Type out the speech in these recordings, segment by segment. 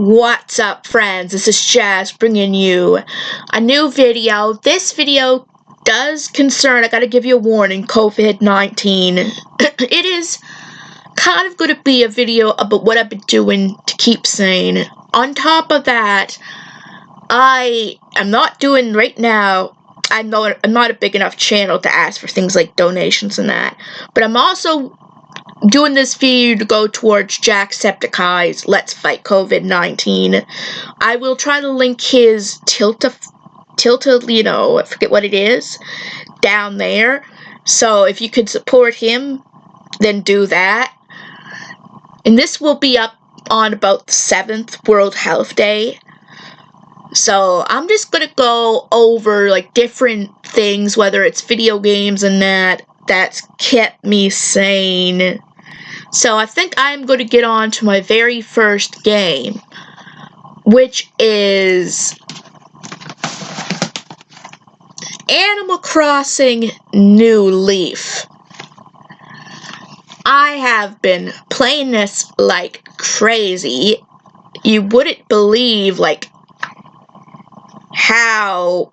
What's up, friends? This is Jazz bringing you a new video. This video does concern, I gotta give you a warning, COVID-19. It is kind of going to be a video about what I've been doing to keep sane. On top of that, I am not doing right now, I'm not a big enough channel to ask for things like donations and that. But I'm also doing this video to go towards Jacksepticeye's Let's Fight COVID-19. I will try to link his Tilta, I forget what it is, down there. So if you could support him, then do that. And this will be up on about the 7th World Health Day. So I'm just gonna go over like different things, whether it's video games and that's kept me sane. So I think I'm going to get on to my very first game, which is Animal Crossing New Leaf. I have been playing this like crazy. You wouldn't believe like how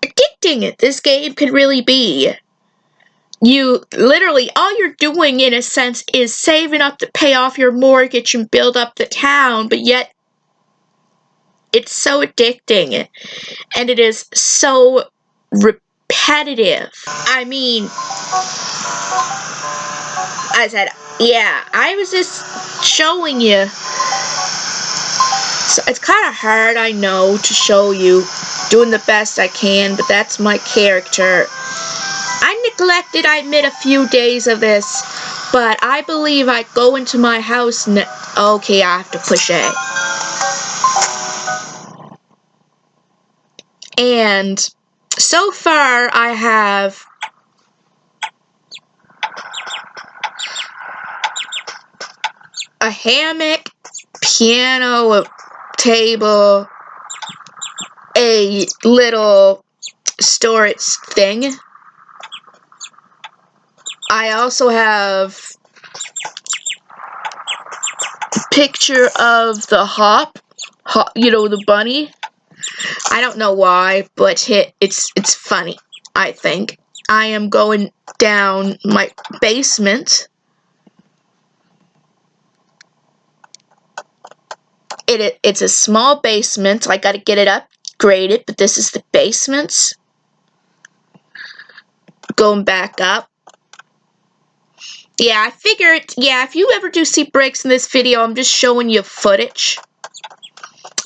addicting this game can really be. You literally, all you're doing in a sense is saving up to pay off your mortgage and build up the town, but yet it's so addicting and it is so repetitive. I mean, I said, yeah, I was just showing you. So it's kind of hard, I know, to show you, doing the best I can, but that's my character. I neglected, I admit, a few days of this, but I believe I go into my house and... Okay, I have to push A. And so far, I have... a hammock, piano, a table, a little storage thing. I also have a picture of the hop, the bunny. I don't know why, but it's funny, I think. I am going down my basement. It's a small basement. I gotta get it upgraded, but this is the basement. Going back up. Yeah, I figured, if you ever do see breaks in this video, I'm just showing you footage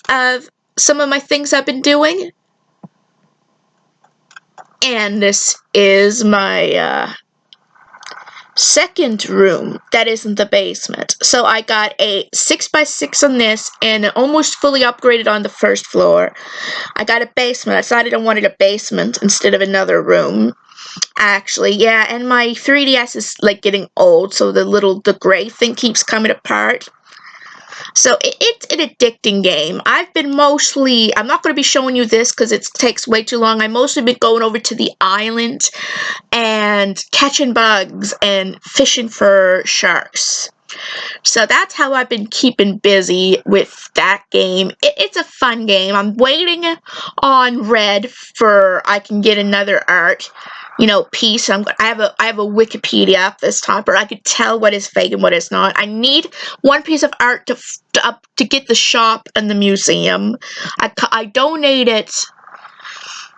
of some of my things I've been doing. And this is my second room that isn't the basement. So I got a 6x6 on this and almost fully upgraded on the first floor. I got a basement. I decided I wanted a basement instead of another room. Actually, yeah, and my 3DS is like getting old, so the gray thing keeps coming apart. So it's an addicting game. I'm not going to be showing you this because it takes way too long. I've mostly been going over to the island and catching bugs and fishing for sharks. So that's how I've been keeping busy with that game. It's a fun game. I'm waiting on Red for I can get another art, piece. I have a Wikipedia this time, but I could tell what is fake and what is not. I need one piece of art to get the shop and the museum. I donated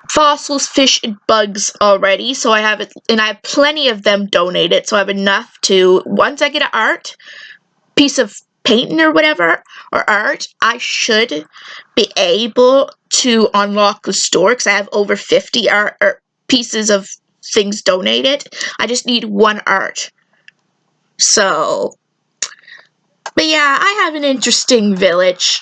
fossils, fish, and bugs already, so I have it, and I have plenty of them donated, so I have enough to, once I get an art, piece of painting or whatever, or art, I should be able to unlock the store, because I have over 50 art or pieces of things donated. I just need one art. So, but yeah, I have an interesting village.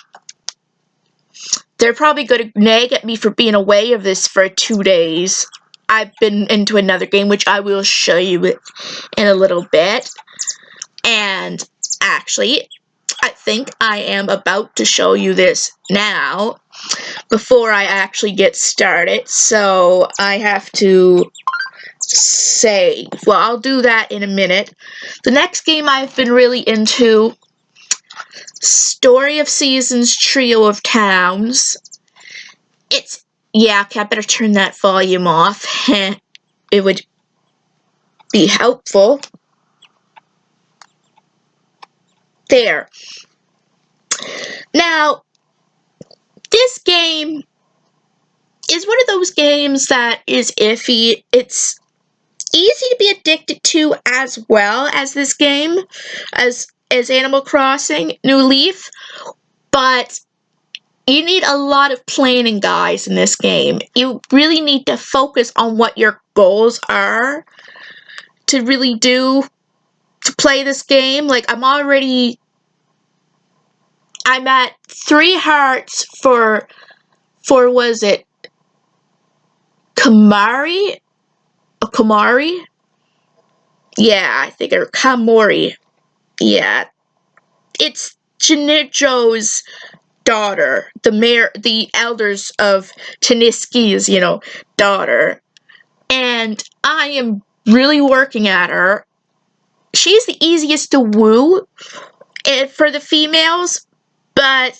They're probably going to nag at me for being away of this for 2 days. I've been into another game, which I will show you in a little bit. And actually, I think I am about to show you this now, before I actually get started. So I have to save. Well, I'll do that in a minute. The next game I've been really into Story of Seasons Trio of Towns. Yeah, okay, I better turn that volume off. It would be helpful. There. Now, this game is one of those games that is iffy. It's easy to be addicted to as well as this game, as Animal Crossing New Leaf, but you need a lot of planning, guys, in this game. You really need to focus on what your goals are to really to play this game. Like, I'm at 3 hearts for was it Kamari? Kamari? Yeah, I think, or Kamori. Yeah. It's Jinijo's daughter, the elders of Taniski's, daughter. And I am really working at her. She's the easiest to woo for the females, but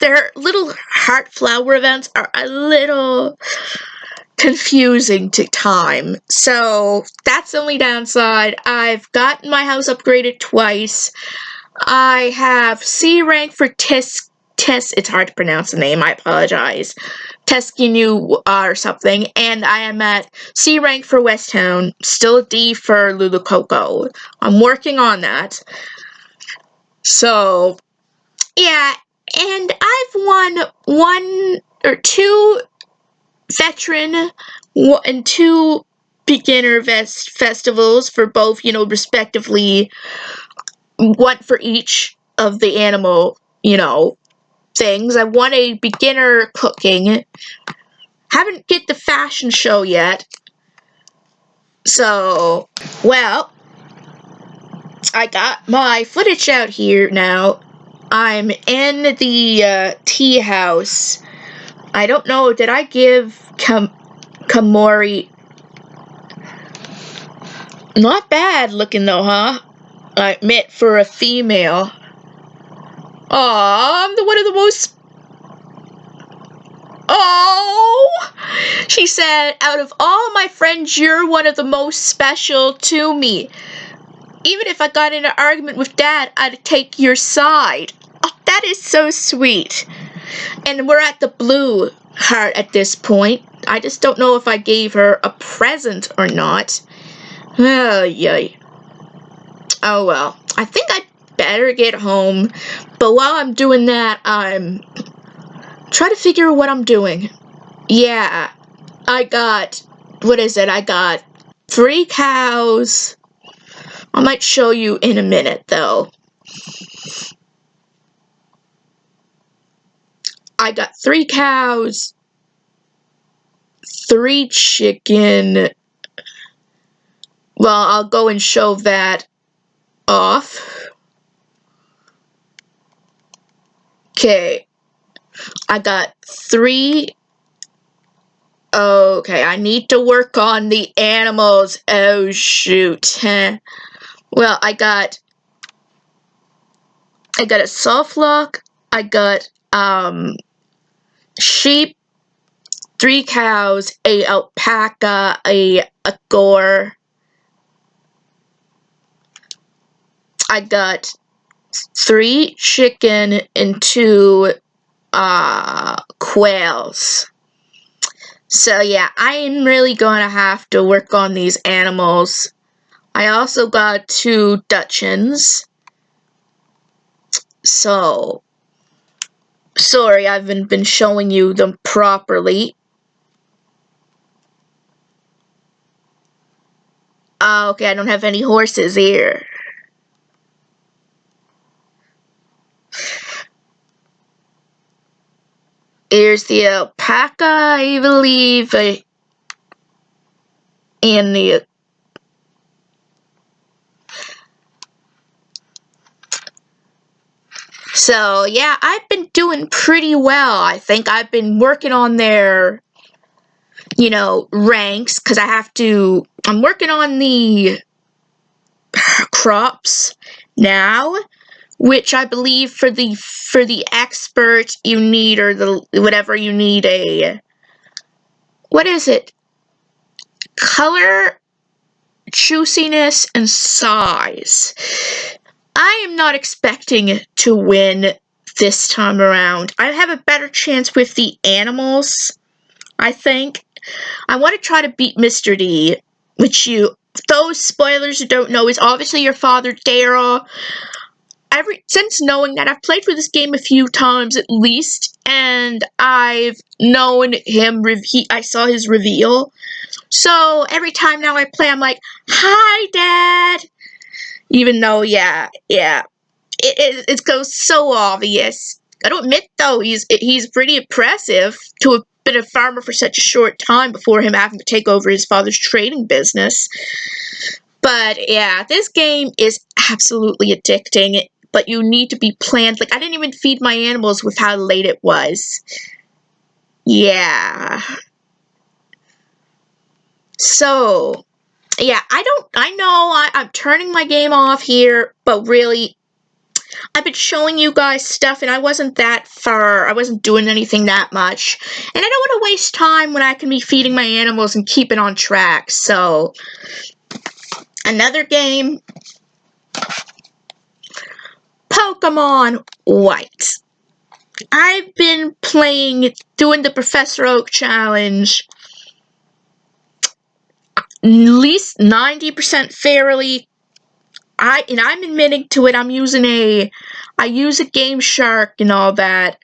their little heart flower events are a little confusing to time. So that's the only downside. I've gotten my house upgraded twice. I have C rank for Tis, it's hard to pronounce the name, I apologize. Teskinu or something, and I am at C rank for West Town, still a D for Lulucoco. I'm working on that. So, yeah, and I've won 1 or 2 veteran and 2 beginner festivals for both, respectively, 1 for each of the animal, things. I won a beginner cooking. Haven't get the fashion show yet. So, well, I got my footage out here now. I'm in the tea house. I don't know, did I give Kamori... Not bad looking though, huh? I admit, for a female. Aw, I'm one of the most... Oh! She said, out of all my friends, you're one of the most special to me. Even if I got in an argument with Dad, I'd take your side. Oh, that is so sweet. And we're at the blue heart at this point. I just don't know if I gave her a present or not. Oh, yay. Oh, well. I think I'd better get home. But while I'm doing that, I'm trying to figure what I'm doing. Yeah. I got 3 cows. I might show you in a minute, though. I got 3 cows, 3 chicken. Well, I'll go and show that off. Okay. I got 3. Okay, I need to work on the animals. Oh, shoot. Well, I got a soft lock. I got, sheep, 3 cows, a alpaca, a gour. I got 3 chicken and 2 quails. So yeah, I'm really gonna have to work on these animals. I also got 2 Dachshunds. So, sorry, I haven't been showing you them properly. Okay, I don't have any horses here. Here's the alpaca, I believe, and the... So, yeah, I've been doing pretty well. I think I've been working on their, ranks, because I'm working on the crops now, which I believe for the expert you need, or the whatever you need, a, what is it? Color, juiciness, and size. I am not expecting to win this time around. I have a better chance with the animals, I think. I want to try to beat Mr. D, which those spoilers who don't know, is obviously your father, Daryl. Since knowing that, I've played through this game a few times at least, and I've known him, I saw his reveal. So every time now I play, I'm like, "Hi, Dad!" Even though, yeah, it goes so obvious. I don't admit, though, he's pretty impressive to have been a farmer for such a short time before him having to take over his father's trading business. But yeah, this game is absolutely addicting, but you need to be planned. Like, I didn't even feed my animals with how late it was. Yeah. So, yeah, I know I'm turning my game off here, but really, I've been showing you guys stuff, and I wasn't doing anything that much. And I don't want to waste time when I can be feeding my animals and keeping on track. So, another game, Pokemon White. I've been doing the Professor Oak challenge at least 90% fairly. I'm admitting to it. I use a Game Shark and all that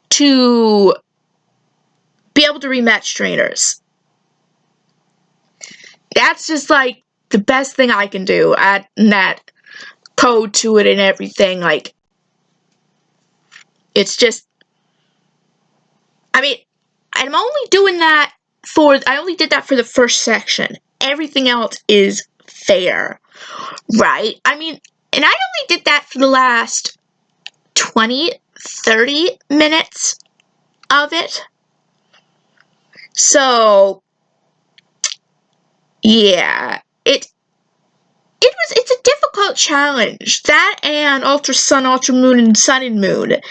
to be able to rematch trainers. That's just like the best thing I can do. Add that code to it and everything. Like, it's just, I mean, I'm only doing that I only did that for the first section. Everything else is fair, right? I mean, and I only did that for the last 20, 30 minutes of it. So, yeah, it's a difficult challenge. That and Ultra Sun, Ultra Moon, and Sun and Moon,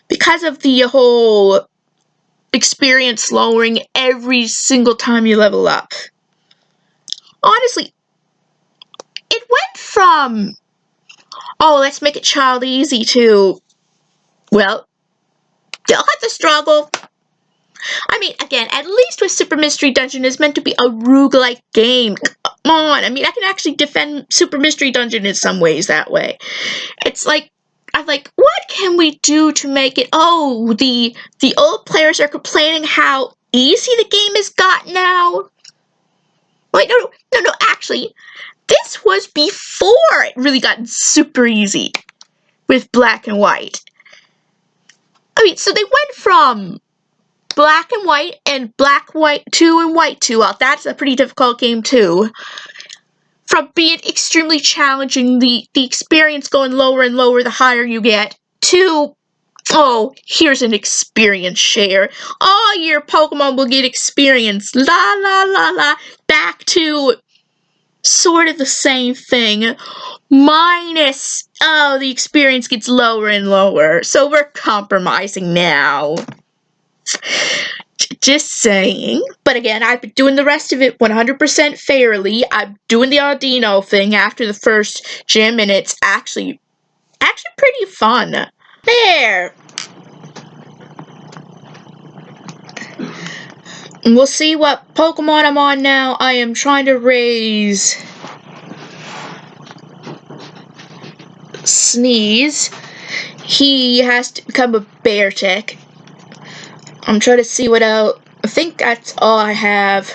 because of the whole experience lowering every single time you level up. Honestly, it went from, oh, let's make it child easy, to, well, you'll have to struggle. I mean, again, at least with Super Mystery Dungeon, it's meant to be a roguelike game. Come on, I mean, I can actually defend Super Mystery Dungeon in some ways that way. It's like, I'm like, what can we do to make it, oh, the old players are complaining how easy the game has got now. Wait, no, actually, this was before it really got super easy with Black and White. I mean, so they went from Black and White and Black, White 2 and White 2. Well, that's a pretty difficult game too. From being extremely challenging, the experience going lower and lower the higher you get, to, oh, here's an experience share. All your Pokemon will get experience. La la la la. Back to sort of the same thing. Minus, oh, the experience gets lower and lower. So we're compromising now. Just saying. But again, I've been doing the rest of it 100% fairly. I'm doing the Audino thing after the first gym, and it's actually pretty fun. There. And we'll see what Pokemon I'm on now. I am trying to raise Sneeze. He has to become a Beartic. I'm trying to see what else. I think that's all I have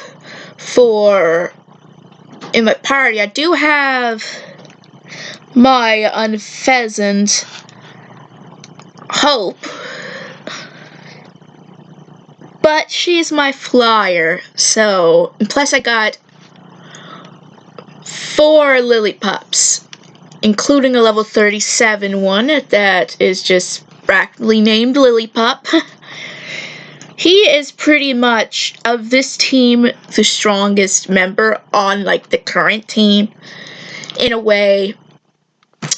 in my party. I do have my Unpheasant Hope, but she's my flyer. So, and plus I got 4 Lillipups, including a level 37 one that is just practically named Lillipup. He is pretty much, of this team, the strongest member on, like, the current team, in a way.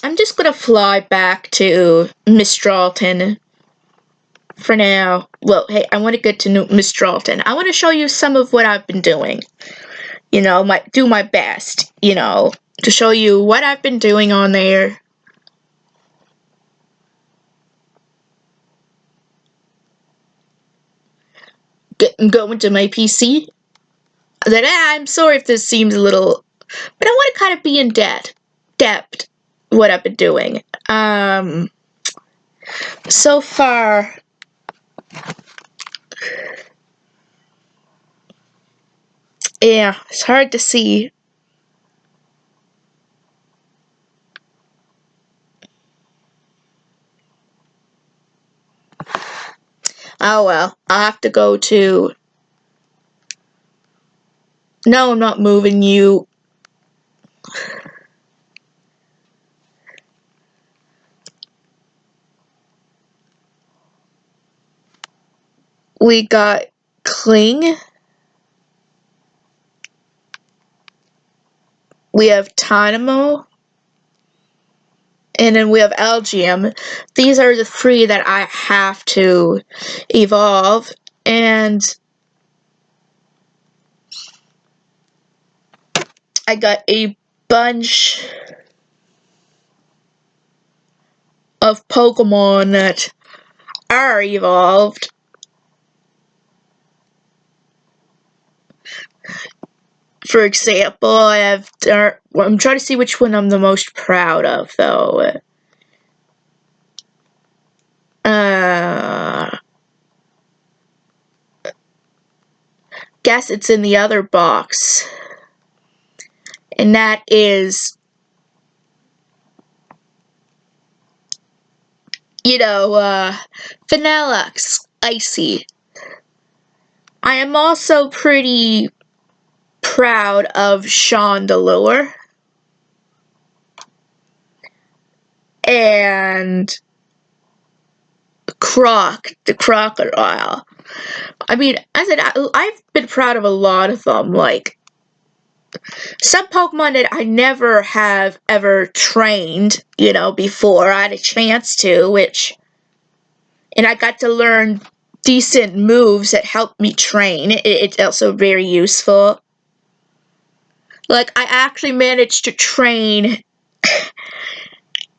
I'm just gonna fly back to Mistralton for now. Well, hey, I want to get to Mistralton. I want to show you some of what I've been doing. You know, do my best, you know, to show you what I've been doing on there. Going to my PC. Then I'm sorry if this seems a little, but I want to kind of be in depth what I've been doing. So far, yeah, it's hard to see. Oh well, I'll have to go to. No, I'm not moving you. We got Kling. We have Tynamo. And then we have Algium. These are the 3 that I have to evolve. And I got a bunch of Pokemon that are evolved. For example, I have I'm trying to see which one I'm the most proud of, though. Guess it's in the other box. And that is, you know, Vanillux, Icy. I am also pretty proud of Chandelure. And the crocodile. I mean, I said, I've been proud of a lot of them, like, some Pokemon that I never have ever trained, you know, before I had a chance to, and I got to learn decent moves that helped me train. It's also very useful. Like, I actually managed to train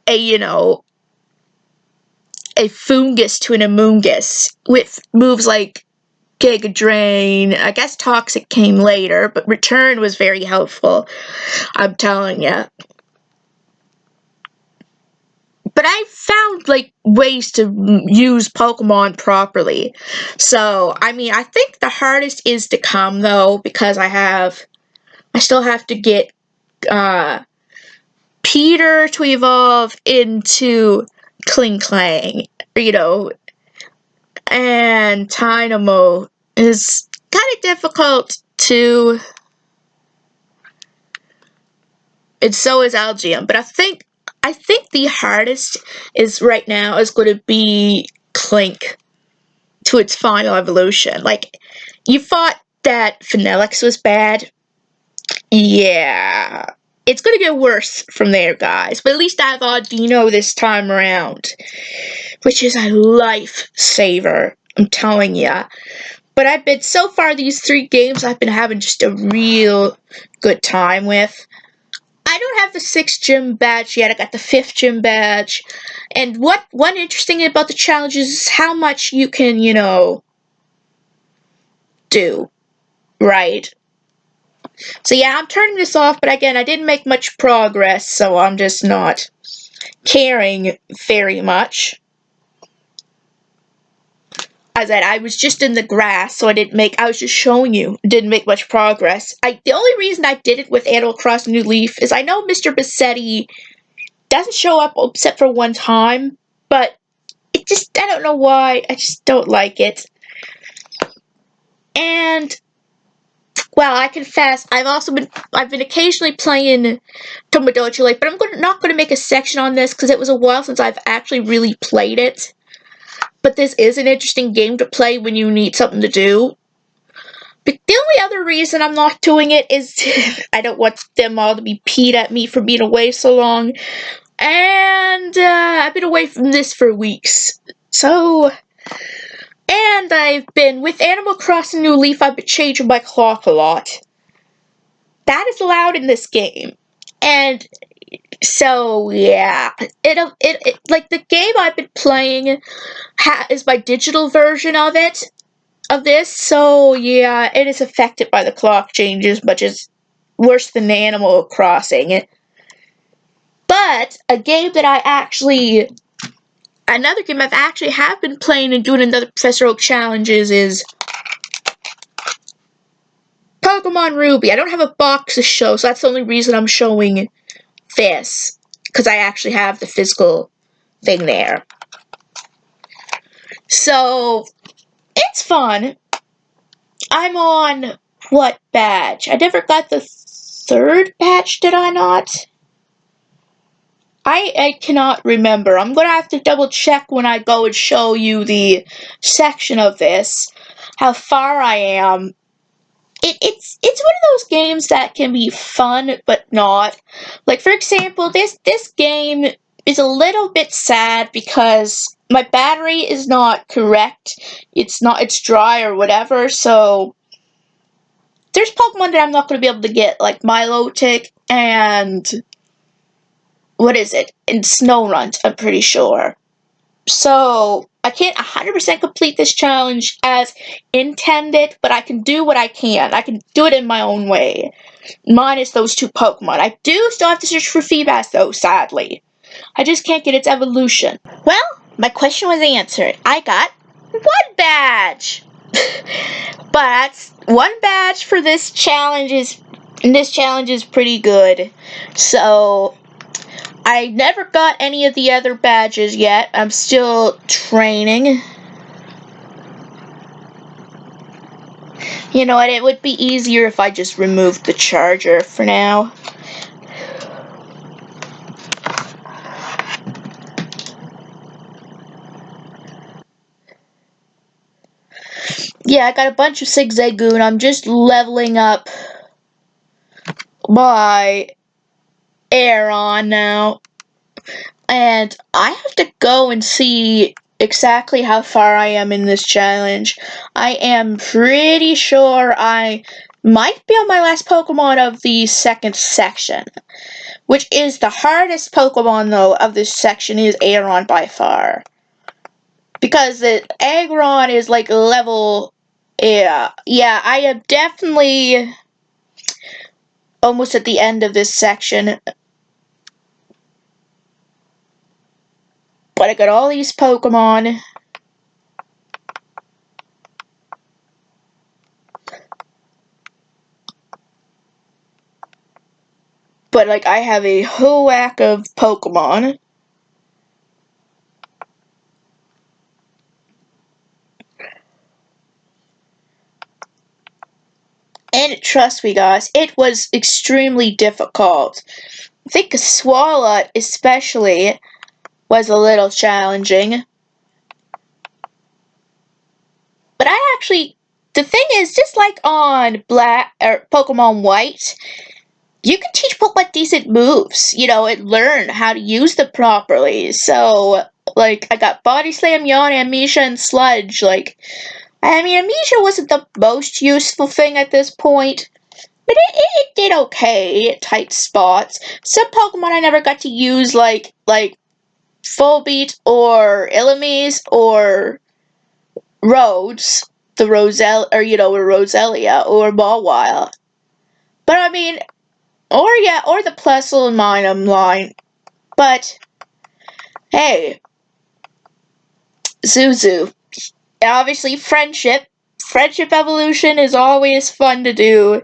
a Fungus to an Amoonguss with moves like Giga Drain. I guess Toxic came later, but Return was very helpful. I'm telling you. But I found, like, ways to use Pokemon properly. So, I mean, I think the hardest is to come, though, because I still have to get, Peter to evolve into Kling Clang, you know, and Tynamo is kind of difficult to, and so is Algium, but I think the hardest is right now is going to be Clink to its final evolution. Like, you thought that Vanillux was bad? Yeah. It's going to get worse from there, guys. But at least I have Audino this time around, which is a lifesaver, I'm telling ya. But so far, these 3 games I've been having just a real good time with. I don't have the 6th gym badge yet. I got the 5th gym badge. And one interesting thing about the challenges is how much you can, you know, do, right? So yeah, I'm turning this off, but again, I didn't make much progress, so I'm just not caring very much. As I was just in the grass, so I was just showing you, didn't make much progress. The only reason I did it with Animal Crossing New Leaf is I know Mr. Bassetti doesn't show up except for one time, but I don't know why, I just don't like it. And, well, I confess, I've been occasionally playing Tomodachi Life, but I'm not going to make a section on this because it was a while since I've actually really played it. But this is an interesting game to play when you need something to do. But the only other reason I'm not doing it is I don't want them all to be peed at me for being away so long. And I've been away from this for weeks. So, and I've been with Animal Crossing New Leaf. I've been changing my clock a lot. That is allowed in this game, and so yeah, it like the game I've been playing is my digital version of this. So yeah, it is affected by the clock changes, which is worse than Animal Crossing. But another game I've actually have been playing and doing another Professor Oak challenges is Pokemon Ruby. I don't have a box to show, so that's the only reason I'm showing this, because I actually have the physical thing there. So it's fun. I'm on what badge? I never got the 3rd badge, did I not? I cannot remember. I'm gonna have to double check when I go and show you the section of this, how far I am. It's one of those games that can be fun but not. Like, for example, this game is a little bit sad because my battery is not correct. It's dry or whatever, so there's Pokemon that I'm not going to be able to get, like Milotic and what is it? In Snorunt, I'm pretty sure. So I can't 100% complete this challenge as intended, but I can do what I can. I can do it in my own way. Minus those 2 Pokemon. I do still have to search for Feebas, though, sadly. I just can't get its evolution. Well, my question was answered. I got 1 badge! But 1 badge for this challenge is pretty good. So I never got any of the other badges yet. I'm still training. You know what, it would be easier if I just removed the charger for now. Yeah, I got a bunch of Zigzagoon. I'm just leveling up my Aeron now. And I have to go and see exactly how far I am in this challenge. I am pretty sure I might be on my last Pokemon of the 2nd section, which is the hardest Pokemon, though, of this section is Aeron by far. Because Aggron is like level... Yeah, I am definitely almost at the end of this section. But I got all these Pokemon. But, like, I have a whole whack of Pokemon. And trust me, guys, it was extremely difficult. I think Swalot, especially, was a little challenging. But the thing is, just like on Pokemon White, you can teach Pokemon decent moves, and learn how to use them properly. So, like, I got Body Slam, Yawn, Amnesia, and Sludge. Like, I mean, Amnesia wasn't the most useful thing at this point, but it did okay at tight spots. Some Pokemon I never got to use, like Full Beat or Illumise or Rhodes, or Roselia or Mawile. But I mean, or the Plessel and Minun line. But hey, Zuzu. Obviously, friendship evolution is always fun to do.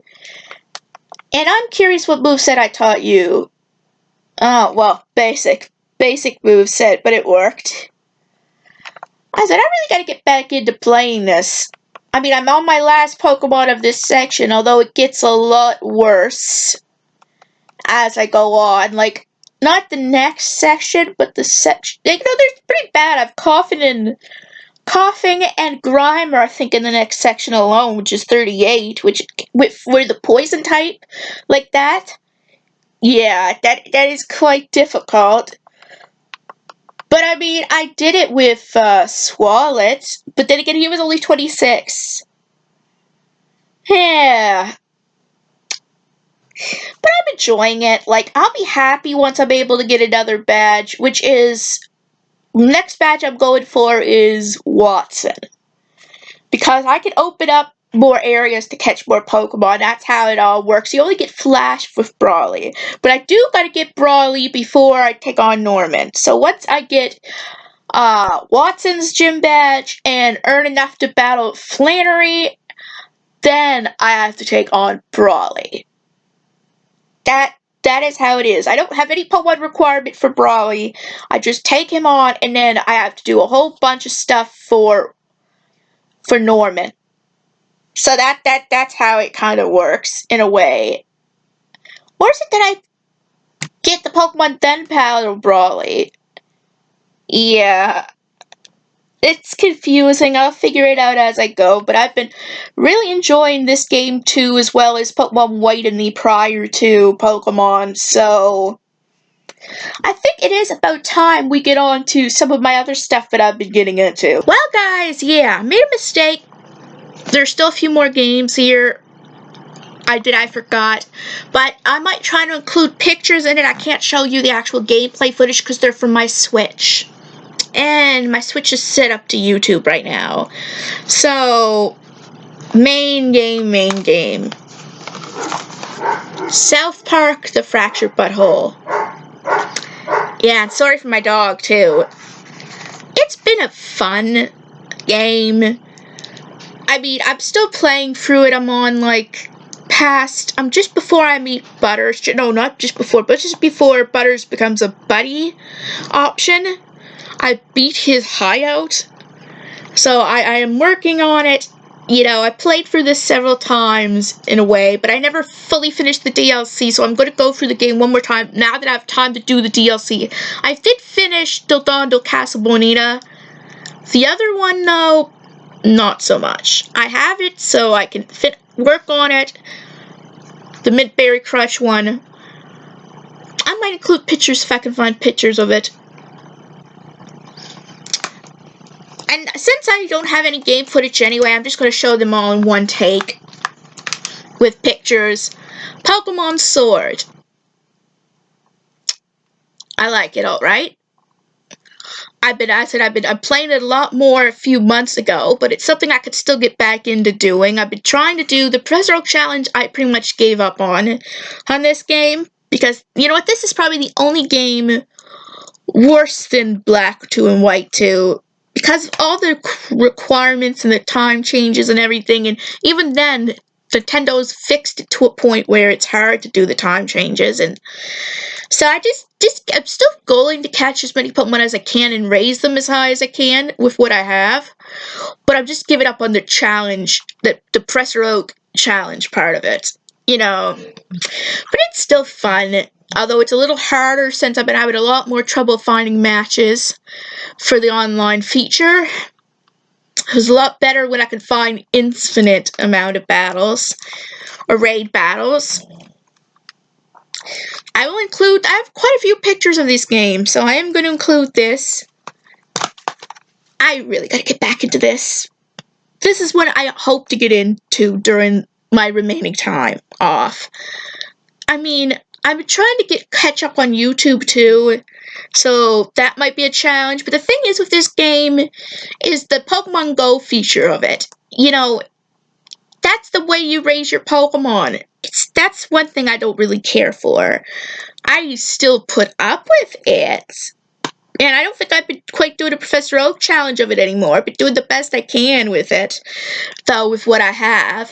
And I'm curious what moveset I taught you. Oh, well, basic moveset, but it worked. I said, I really gotta get back into playing this. I mean, I'm on my last Pokemon of this section, although it gets a lot worse as I go on. Like, not the next section, but the section. They're pretty bad. I've Coughing and Grimer, I think, in the next section alone, which is 38, where the poison type, like that. Yeah, that is quite difficult. But I mean, I did it with Swallet, but then again, he was only 26. Yeah. But I'm enjoying it. Like, I'll be happy once I'm able to get another badge, which is... Next badge I'm going for is Watson. Because I can open up more areas to catch more Pokemon. That's how it all works. You only get Flash with Brawly. But I do gotta get Brawly before I take on Norman. So once I get Watson's gym badge and earn enough to battle Flannery, then I have to take on Brawly. That is how it is. I don't have any Pokemon requirement for Brawly. I just take him on, and then I have to do a whole bunch of stuff for Norman. So that's how it kind of works in a way. Or is it that I get the Pokemon then battle Brawly? Yeah. It's confusing. I'll figure it out as I go, but I've been really enjoying this game too, as well as Pokemon White and the prior to Pokemon, so I think it is about time we get on to some of my other stuff that I've been getting into. Well, guys, yeah, I made a mistake. There's still a few more games here. I forgot, but I might try to include pictures in it. I can't show you the actual gameplay footage because they're from my Switch. And my Switch is set up to YouTube right now. So, main game. South Park, The Fractured Butthole. Yeah, and sorry for my dog, too. It's been a fun game. I mean, I'm still playing through it. I'm on, I'm just before I meet Butters. No, not just before, but just before Butters becomes a buddy option. I beat his hideout, so I am working on it. You know, I played through this several times in a way, but I never fully finished the DLC, so I'm going to go through the game one more time now that I have time to do the DLC. I did finish Dildondo Castle Bonita. The other one, though, not so much. I have it, so I can work on it. The Mint Berry Crush one. I might include pictures if I can find pictures of it. And since I don't have any game footage anyway, I'm just going to show them all in one take with pictures. Pokemon Sword. I like it, alright? I'm playing it a lot more a few months ago, but it's something I could still get back into doing. I've been trying to do the Professor Oak Challenge. I pretty much gave up on this game because, you know what, this is probably the only game worse than Black 2 and White 2. Because of all the requirements and the time changes and everything, and even then, Nintendo's fixed it to a point where it's hard to do the time changes, and so I'm still going to catch as many Pokemon as I can and raise them as high as I can with what I have, but I'm just giving up on the challenge, the Professor Oak challenge part of it, you know, but it's still fun. Although it's a little harder since I've been having a lot more trouble finding matches for the online feature. It was a lot better when I could find infinite amount of battles, or raid battles. I have quite a few pictures of this game, so I am going to include this. I really gotta get back into this. This is what I hope to get into during my remaining time off. I mean, I'm trying to catch up on YouTube too, so that might be a challenge. But the thing is with this game is the Pokemon Go feature of it. You know, that's the way you raise your Pokemon. That's one thing I don't really care for. I still put up with it. And I don't think I've been quite doing a Professor Oak challenge of it anymore. I've been doing the best I can with it, though, with what I have.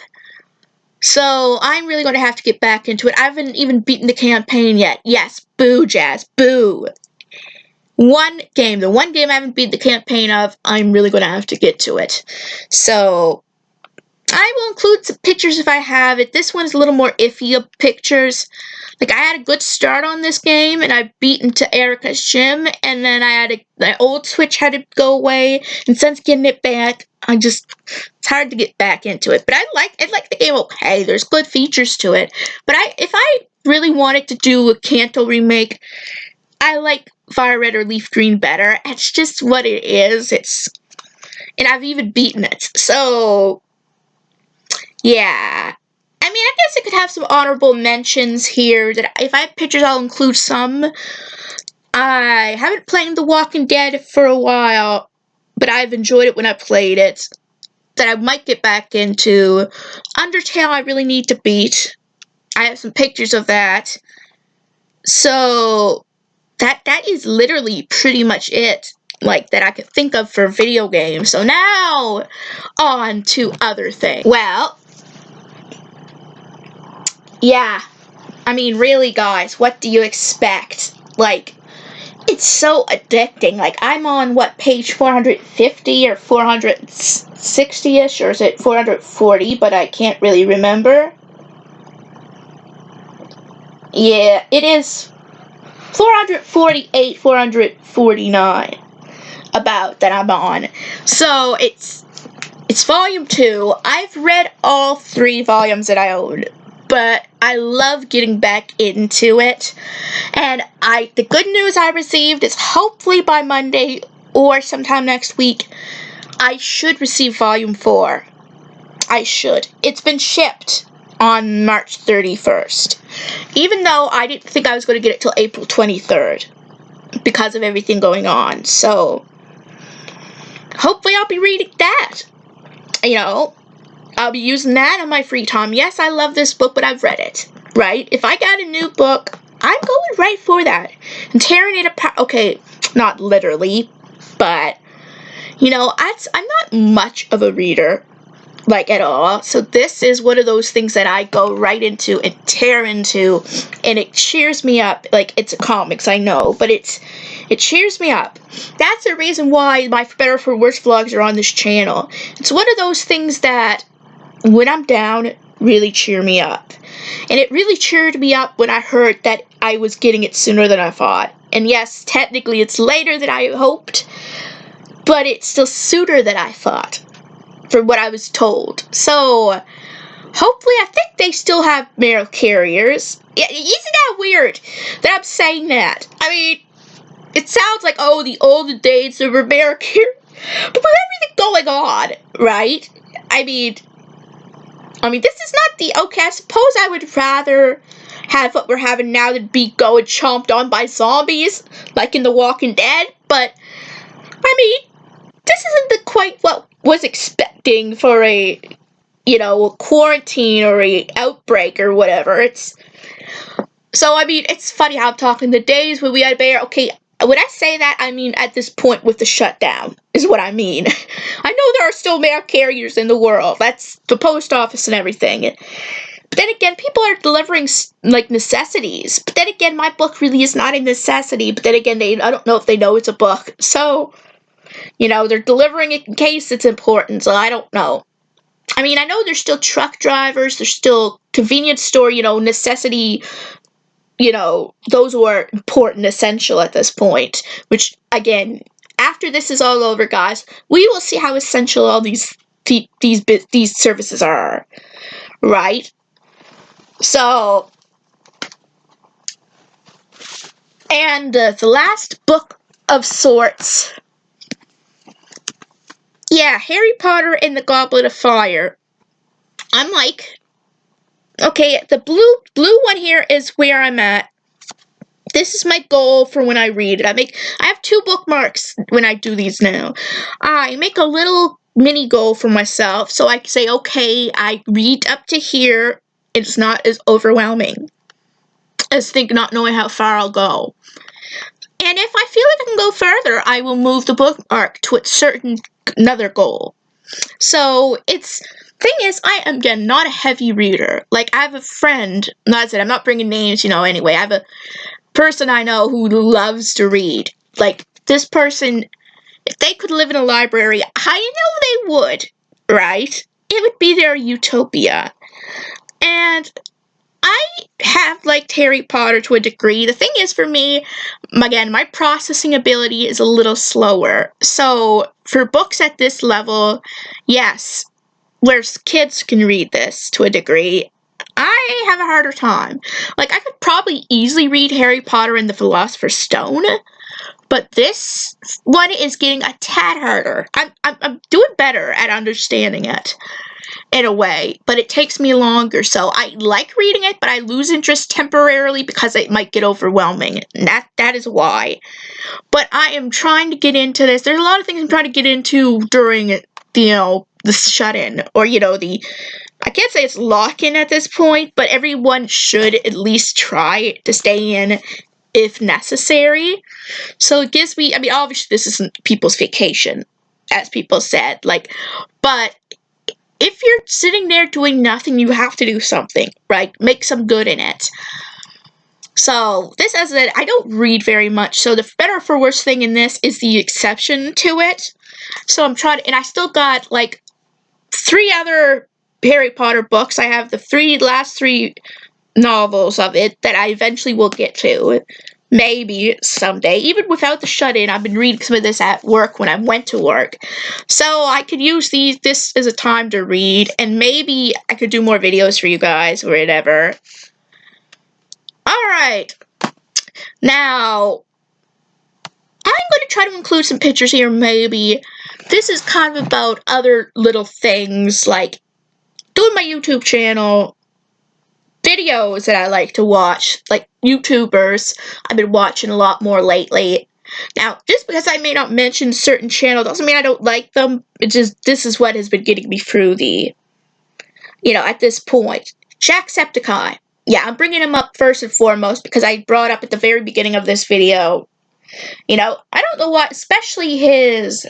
So, I'm really going to have to get back into it. I haven't even beaten the campaign yet. Yes, boo, Jazz, boo. The one game I haven't beat the campaign of, I'm really going to have to get to it. So, I will include some pictures if I have it. This one's a little more iffy of pictures. Like, I had a good start on this game, and I beat into Erica's gym, and then my old Switch had to go away, and since getting it back, it's hard to get back into it. But I like the game okay. There's good features to it. But if I really wanted to do a Kanto remake, I like Fire Red or Leaf Green better. It's just what it is. And I've even beaten it. So, yeah. I mean, I guess I could have some honorable mentions here. That if I have pictures, I'll include some. I haven't played The Walking Dead for a while, but I've enjoyed it when I played it. That I might get back into. Undertale I really need to beat. I have some pictures of that. So, that is literally pretty much it. Like, that I could think of for video games. So now, on to other things. Well, yeah. I mean, really, guys, what do you expect? Like, it's so addicting. Like, I'm on, what, page 450 or 460-ish, or is it 440, but I can't really remember. Yeah, it is 448, 449, about, that I'm on. So, it's volume 2. I've read all 3 volumes that I own, but I love getting back into it. And the good news I received is hopefully by Monday or sometime next week, I should receive volume 4. I should. It's been shipped on March 31st. Even though I didn't think I was going to get it till April 23rd because of everything going on. So, hopefully I'll be reading that. You know, I'll be using that on my free time. Yes, I love this book, but I've read it, right? If I got a new book, I'm going right for that. And tearing it apart, okay, not literally, but, you know, I'm not much of a reader, like, at all. So this is one of those things that I go right into and tear into, and it cheers me up. Like, it's a comics, I know, but it cheers me up. That's the reason why my For Better or For Worse vlogs are on this channel. It's one of those things that, when I'm down, really cheer me up. And it really cheered me up when I heard that I was getting it sooner than I thought. And yes, technically it's later than I hoped, but it's still sooner than I thought, for what I was told. So, hopefully, I think they still have mail carriers. Isn't that weird that I'm saying that? I mean, it sounds like, oh, the olden days there were mail carriers. But with everything going on, right? I mean, this is not the, okay, I suppose I would rather have what we're having now than be going chomped on by zombies, like in The Walking Dead, but, I mean, this isn't quite what was expecting for a, quarantine or a outbreak or whatever. It's funny how I'm talking the days when we had bear, okay, when I say that, I mean at this point with the shutdown, is what I mean. I know there are still mail carriers in the world. That's the post office and everything. But then again, people are delivering, like, necessities. But then again, my book really is not a necessity. But then again, I don't know if they know it's a book. So, they're delivering it in case it's important. So I don't know. I mean, I know there's still truck drivers. There's still convenience store, necessity, those who are important, essential at this point. Which, again, after this is all over, guys, we will see how essential all these services are, right? So, and the last book of sorts, yeah, Harry Potter and the Goblet of Fire. I'm like, okay, the blue one here is where I'm at. This is my goal for when I read it. I have 2 bookmarks when I do these now. I make a little mini goal for myself, so I can say, okay, I read up to here. It's not as overwhelming as not knowing how far I'll go. And if I feel like I can go further, I will move the bookmark to another goal. So, thing is, I am, again, not a heavy reader. Like, I have a friend, I'm not bringing names, anyway, I have a person I know who loves to read. Like, this person, if they could live in a library, I know they would, right? It would be their utopia. And I have liked Harry Potter to a degree. The thing is, for me, again, my processing ability is a little slower. So, for books at this level, yes, where kids can read this to a degree, I have a harder time. Like, I could probably easily read Harry Potter and the Philosopher's Stone, But this one is getting a tad harder. I'm doing better at understanding it in a way, but it takes me longer. So I like reading it, but I lose interest temporarily because it might get overwhelming. And that is why. But I am trying to get into this. There's a lot of things I'm trying to get into during, the shut-in, or, I can't say it's lock-in at this point, but everyone should at least try to stay in if necessary. So it gives me, obviously this isn't people's vacation, as people said, but if you're sitting there doing nothing, you have to do something, right? Make some good in it. So, this as it, I don't read very much, so the better for worse thing in this is the exception to it. So I'm trying, and I still got, 3 other Harry Potter books. I have the last three novels of it that I eventually will get to. Maybe someday. Even without the shut-in, I've been reading some of this at work when I went to work. So I could use this as a time to read, and maybe I could do more videos for you guys or whatever. Alright. Now, I'm going to try to include some pictures here, maybe. This is kind of about other little things, like doing my YouTube channel, videos that I like to watch, like YouTubers. I've been watching a lot more lately. Now, just because I may not mention certain channels doesn't mean I don't like them. It's just, this is what has been getting me through at this point. Jacksepticeye. Yeah, I'm bringing him up first and foremost because I brought up at the very beginning of this video. I don't know why, especially his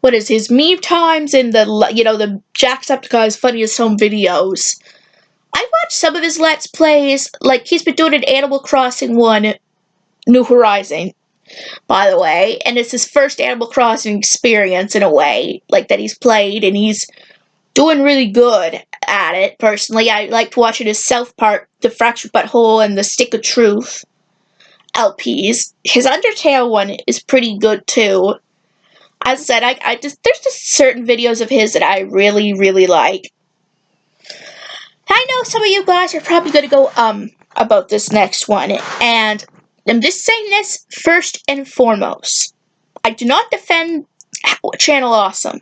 meme times and the Jacksepticeye's funniest home videos. I watched some of his Let's Plays, he's been doing an Animal Crossing one, New Horizon, by the way, and it's his first Animal Crossing experience in a way, that he's played, and he's doing really good at it, personally. I liked watching his South Park, The Fractured Butthole, and The Stick of Truth LPs. His Undertale one is pretty good, too. As I said, there's just certain videos of his that I really, really like. I know some of you guys are probably going to go, about this next one, and I'm just saying this first and foremost. I do not defend Channel Awesome.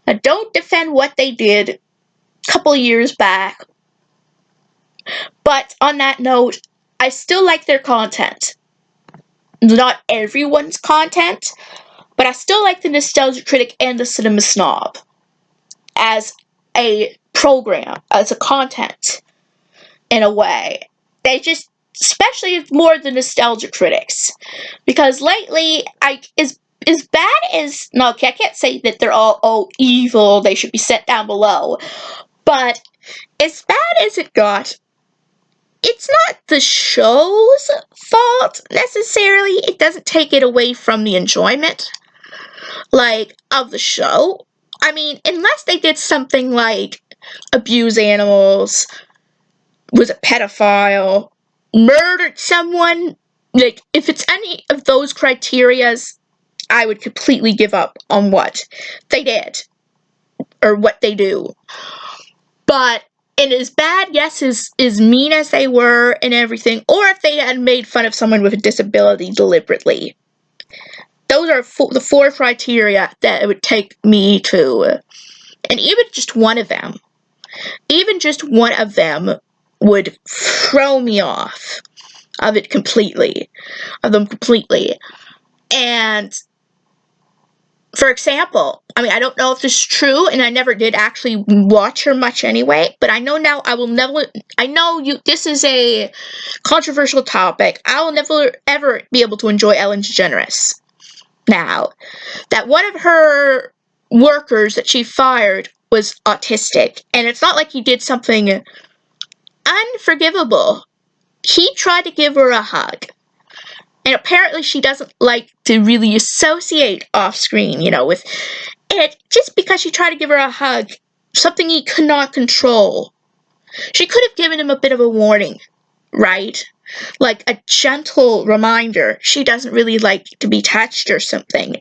I don't defend what they did a couple years back. But on that note, I still like their content. Not everyone's content, but I still like the Nostalgia Critic and the Cinema Snob as a program, as a content, in a way. They just, especially more the Nostalgia Critics, because lately, as bad as, no, okay, I can't say that they're all evil, they should be set down below, but as bad as it got, it's not the show's fault, necessarily. It doesn't take it away from the enjoyment, of the show. Unless they did something like abuse animals, was a pedophile, murdered someone, if it's any of those criterias, I would completely give up on what they did, or what they do. But, and as bad, yes, as mean as they were and everything, or if they had made fun of someone with a disability deliberately. Those are the 4 criteria that it would take me to, and even just one of them would throw me off of them completely. And, for example, I don't know if this is true, and I never did actually watch her much anyway, but I know now this is a controversial topic. I will never, ever be able to enjoy Ellen DeGeneres. Now, that one of her workers that she fired was autistic, and it's not like he did something unforgivable. He tried to give her a hug, and apparently she doesn't like to really associate off-screen, with it, just because she tried to give her a hug, something he could not control. She could have given him a bit of a warning, right? Like a gentle reminder, she doesn't really like to be touched or something.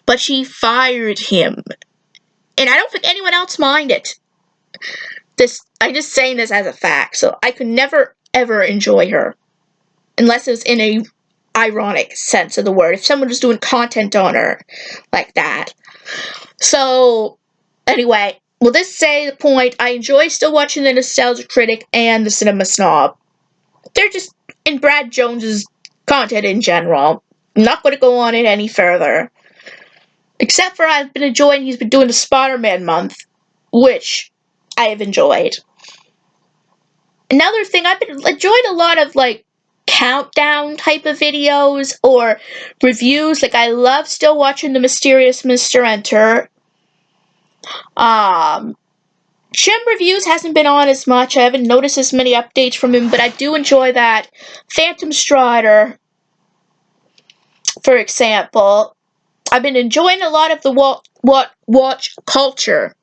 But she fired him. And I don't think anyone else minded. I'm just saying this as a fact, so I could never, ever enjoy her. Unless it's in a ironic sense of the word. If someone was doing content on her like that. So, anyway, will this say the point? I enjoy still watching the Nostalgia Critic and the Cinema Snob. They're just in Brad Jones's content in general. I'm not going to go on it any further. Except for I've been enjoying, he's been doing the Spider-Man month, which I have enjoyed. Another thing, I've been enjoying a lot of, like, countdown type of videos or reviews. Like, I love still watching the Mysterious Mr. Enter. Jim Reviews hasn't been on as much. I haven't noticed as many updates from him, but I do enjoy that. Phantom Strider, for example. I've been enjoying a lot of the watch culture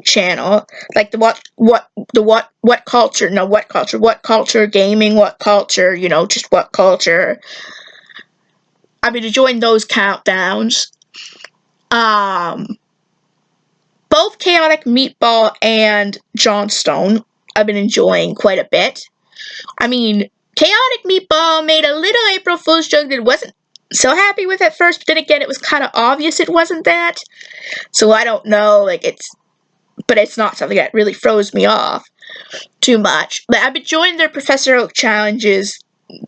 channel, like what culture gaming, what culture, just what culture. I've been enjoying those countdowns. Both Chaotic Meatball and Johnstone I've been enjoying quite a bit. I mean, Chaotic Meatball made a little April Fool's joke that wasn't so happy with at first, but then again, it was kind of obvious it wasn't that. So I don't know, but it's not something that really throws me off too much. But I've been enjoying their Professor Oak challenges.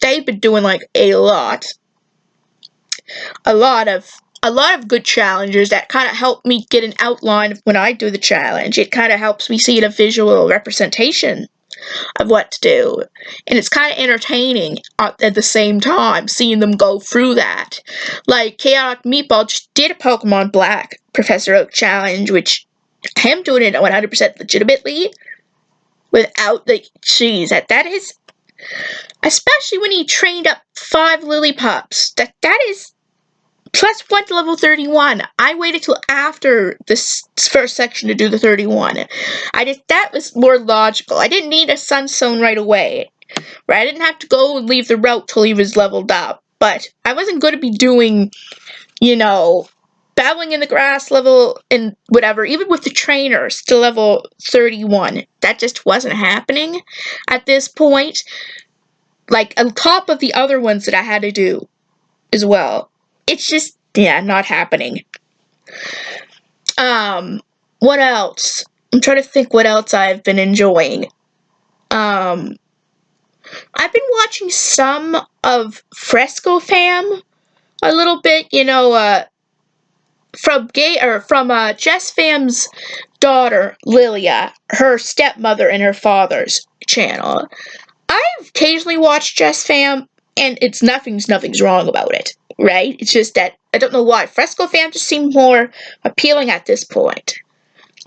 They've been doing a lot of good challenges that kind of help me get an outline of when I do the challenge. It kind of helps me see a visual representation of what to do. And it's kind of entertaining at the same time, seeing them go through that. Like, Chaotic Meatball just did a Pokemon Black Professor Oak challenge, which him doing it 100% legitimately, without that is, especially when he trained up 5 Lillipups, that is plus 1 to level 31. I waited till after this first section to do the 31. That was more logical. I didn't need a Sunstone right away. Right? I didn't have to go and leave the route till he was leveled up. But I wasn't going to be doing, battling in the grass level and whatever, even with the trainers to level 31. That just wasn't happening at this point. On top of the other ones that I had to do as well. It's just, not happening. What else? I'm trying to think what else I've been enjoying. I've been watching some of Fresco Fam a little bit, from Jess Fam's daughter, Lilia, her stepmother and her father's channel. I've occasionally watched Jess Fam, and nothing's wrong about it. Right? It's just that, I don't know why, Fresco Fam just seemed more appealing at this point.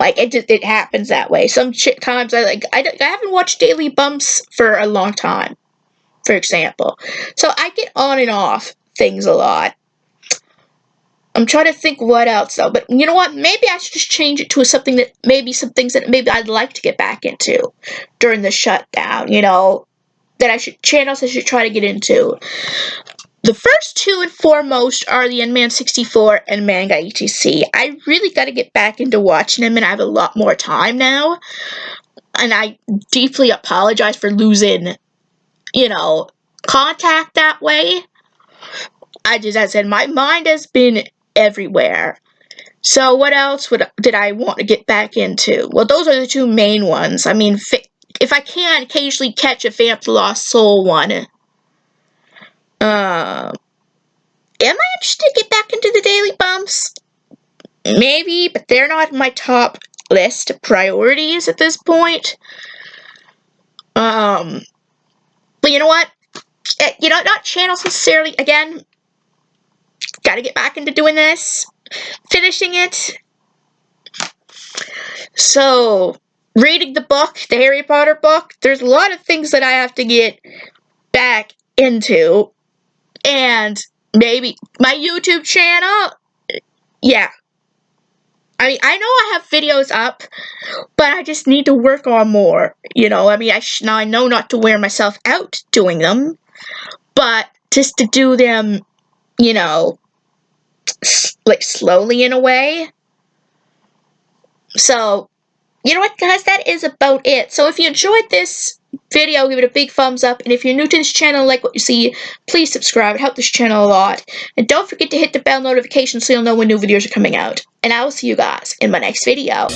It happens that way. Some times I haven't watched Daily Bumps for a long time, for example. So I get on and off things a lot. I'm trying to think what else, though. But you know what? Maybe I should just change it to some things that maybe I'd like to get back into during the shutdown, channels I should try to get into. The first two and foremost are the N-Man 64 and Manga ETC. I really got to get back into watching them, and I have a lot more time now. And I deeply apologize for losing, contact that way. As I said, my mind has been everywhere. So what else did I want to get back into? Well, those are the two main ones. I mean, if I can occasionally catch a Vamp the Lost Soul one. Am I interested to get back into the Daily Bumps? Maybe, but they're not in my top list of priorities at this point. But you know what? Not channels necessarily. Again, gotta get back into doing this. Finishing it. So, reading the book, the Harry Potter book, there's a lot of things that I have to get back into. And maybe my YouTube channel, yeah. I mean, I know I have videos up, but I just need to work on more, I mean, I know not to wear myself out doing them, but just to do them, slowly in a way. So, you know what, guys, that is about it. So if you enjoyed this video, give it a big thumbs up, and if you're new to this channel and like what you see, please subscribe. It helps this channel a lot. And don't forget to hit the bell notification so you'll know when new videos are coming out. And I will see you guys in my next video.